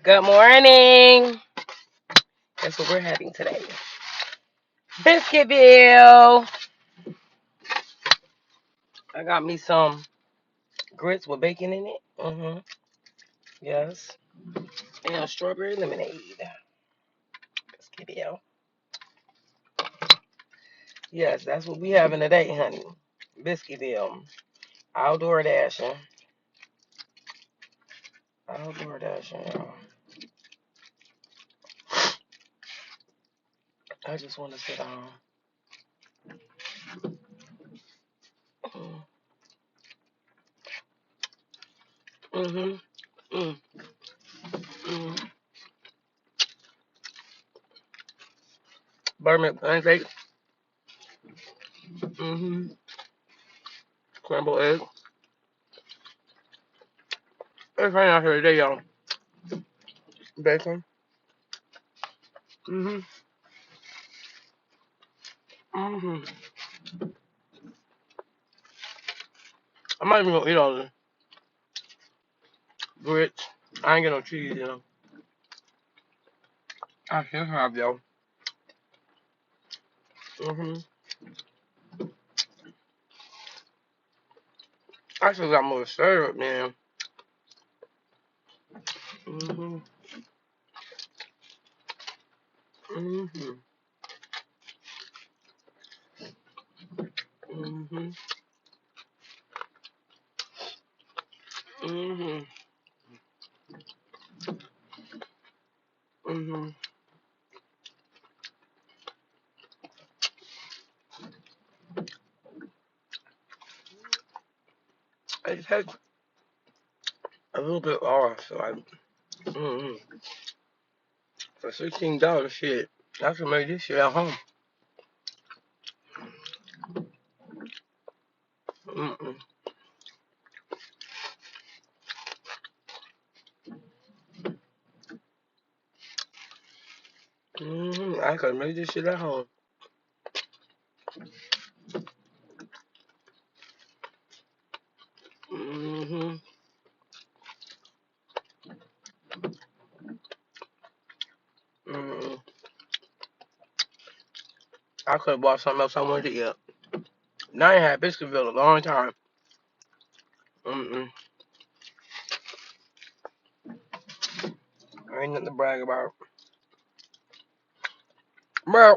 Good morning. Guess what we're having today? Biscuitville. I got me some grits with bacon in it. Yes. And strawberry lemonade. Biscuitville. Yes, that's what we having today, honey. Biscuitville. Outdoor dashing. Outdoor dashing, y'all. I just want to sit down. Mm-hmm. Mm-hmm. Buttermilk pancakes. Mm-hmm. Scrambled egg. It's raining out here today, y'all. Bacon. Mm-hmm. Mm-hmm. I'm not even gonna eat all the grits. I ain't get no cheese, you know. I should have, yo. Mm-hmm. I should got more syrup, man. Mm-hmm. Mm-hmm. Mm-hmm. Mm-hmm. Mm-hmm. It takes a little bit off, so mm-hmm. For $16, shit, I should make this shit at home. Mm-mm. Mm-hmm. I could make this shit at home. Mm-hmm. Mm-hmm. I could have bought something else I wanted to eat. Now I ain't had Biscuitville a long time. Mm-mm. Ain't nothing to brag about. Bro,